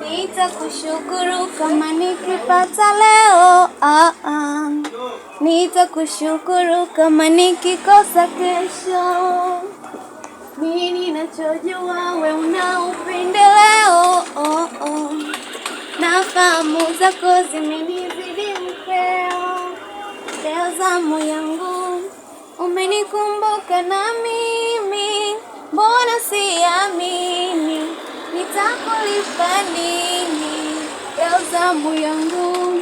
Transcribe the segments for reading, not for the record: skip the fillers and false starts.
Nitakushukuru kama nikipata leo, nitakushukuru kama nikikosa kesho. Mimi ninachojua wewe una upendeleo, na fahamu zako zimenizidi mpeo. Leo zamu yangu umenikumbuka na mimi, mbona siamini nitakulipa nini? Leo zamu yangu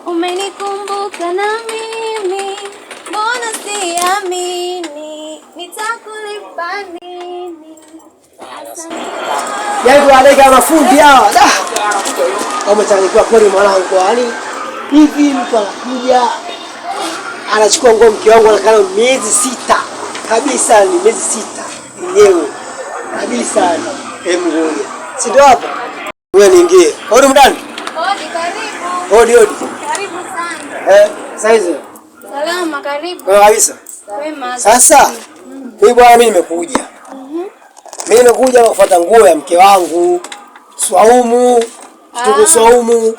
umenikumbuka na mimi, mbona siamini nitakulipa nini? Yaani wale mafundi hawa wamechangikiwa kweli mwanangu. Yaani hivi mtu anakuja anachukua nguo mke wangu anakaa miezi 6 kabisa, ni miezi 6 yenyewe kabisa. Ngoja si ndio hapa wewe niingie. Hodi mdani. Hodi, karibu. Hodi. Karibu sana. Saizi. Salama, karibu. Kabisa. Wema. Sasa mimi bwana, mimi nimekuja. Mimi nimekuja kufuata nguo ya mke wangu Swaumu. Tuko Swaumu.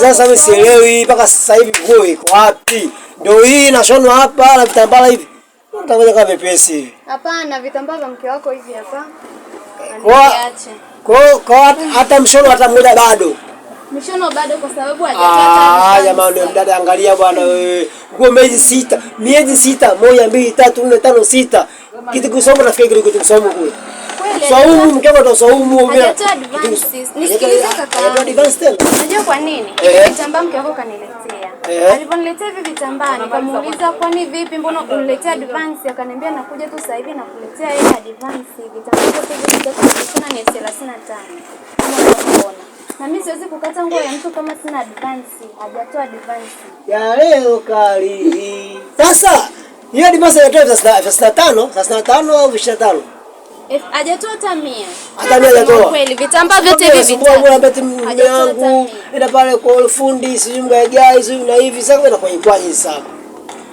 Sasa mimi sielewi mpaka sasa hivi nguo iko wapi? Ndio hii nashonwa hapa na vitambaa hivi. Utakuja kama mepesi. Hapana, vitambaa vya mke wako hivi hapa. Kwa hata mshono hata mmoja bado. Mshono bado kwa sababu hajapata. Jamani mdada, angalia bwana wewe. Nguo miezi 6, miezi 6, 1 2 3 4 5 6. Kitu kusoma nafikiri kitu kusoma kule. Swaumu mke wangu ndo Swaumu. Hajatoa advances. Nisikilize kaka. Hajatoa advance tena. Unajua kwa nini? Vitambaa mke wako kaniletea. Aliponiletea hivi vitambaa nikamuuliza kwani vipi, mbona uniletea advance? Akaniambia nakuja tu sasa hivi nakuletea ile advance. Vitambaa vyote hivi vitatoka ni 35. Kama unaona. Na mimi siwezi kukata nguo ya mtu kama sina advance. Hajatoa advance. Ya leo kali. Sasa hiyo advance ya 35 au 25? Hajatoa hata 100. Hata 100 hajatoa. Kweli vitambaa vyote hivi vitambaa. Mbona mbeti mume wangu ila pale kwa fundi sijui mgaigai sijui na hivi sasa wewe unakuikwaje sasa?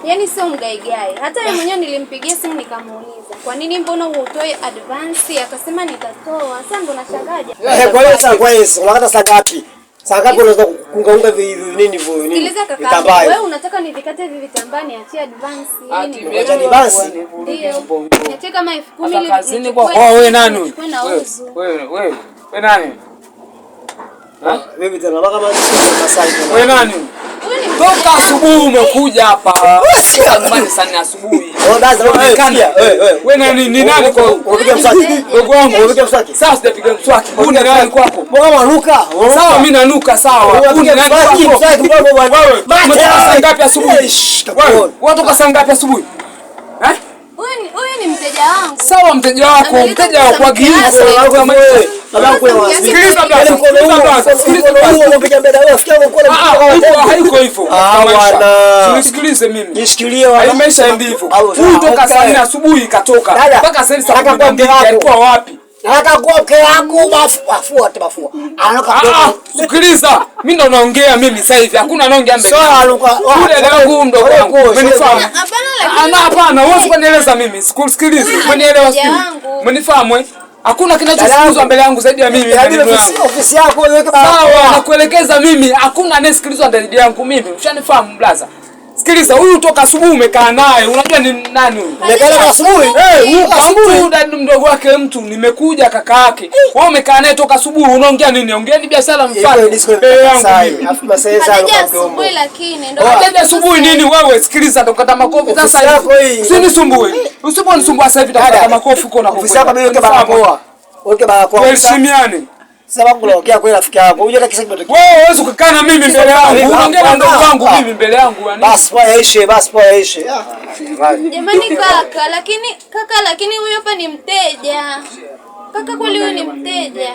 Yaani sio mgaigai. Hata yeye mwenyewe nilimpigia simu nikamuuliza, "Kwa nini mbona hutoe advance?" Akasema nitatoa. Sasa ndo nashangaje. Kwa hiyo sasa kwa hiyo unakata saa ngapi? Saa ngapi unaweza kuunga hivi nini hivyo nini? Sikiliza kaka, wewe unataka nivikate hivi vitambaa niachie advance ili niache advance? Ndio. Niachie kama 10,000 ili. Kazini kwa wewe nani? Wewe nani? Wewe tena kama Masai. Wewe nani? Toka asubuhi umekuja hapa. Nyumbani sana asubuhi. Wewe nani? Ni nani kwa unapiga mswaki? Wewe wangu unapiga mswaki. Sasa sijapiga mswaki. Huyu ni nani kwako? Mbona unanuka? Sawa mimi nanuka sawa. Huyu ni nani kwako? Wewe umetoka saa ngapi asubuhi? Wewe unatoka saa ngapi asubuhi? Huyu ni mteja wangu. Sawa, mteja wako, mteja wa kwa giza. Sikiliza basi. Sikiliza basi. Unapiga mbele wewe afikia uko na haiko hivyo. Nisikilize mimi. Nishikilie wala. Maisha ndivyo. Huyu toka saa 4 asubuhi katoka. Mpaka sasa saa 12 alikuwa wapi? Nataka kwa mke wangu mafua. Sikiliza. Mimi ndo naongea mimi sasa hivi. Hakuna naongea mbele. Kule ndio mdogo wangu. Umenifahamu? Hapana, wewe usinieleza mimi. Sikiliza. Umenielewa sisi? Umenifahamu? Hakuna kinachosikilizwa mbele yangu zaidi ya mimi. Ofisi yako weka sawa, nakuelekeza mimi. Hakuna anayesikilizwa zaidi yangu mimi. Ushanifahamu blaza? Sikiliza, huyu toka asubuhi umekaa naye. Unajua ni nani huyu? Umekaa asubuhi? Huyu asubuhi dada mdogo wake mtu, nimekuja kaka yake. Wewe umekaa naye toka asubuhi, unaongea nini? Ongea ni biashara mfano. Mbele yangu. Afu masesa asubuhi lakini ndio. Haja asubuhi nini wewe? Sikiliza, ndokata makofi sasa hivi. Usinisumbue. Usiponisumbua sasa hivi ndokata makofi uko na ofisi yako mimi weke barakoa. Weke barakoa. Heshimiane. Sababu unaongea kwa rafiki yako. Unajua kisa kitu. Wewe huwezi kukaa na mimi mbele yangu. Unaongea na ndugu wangu mimi mbele yangu yani. Basi poa yaishe. Jamani kaka, lakini huyu hapa ni mteja. Kaka kweli huyu ni mteja.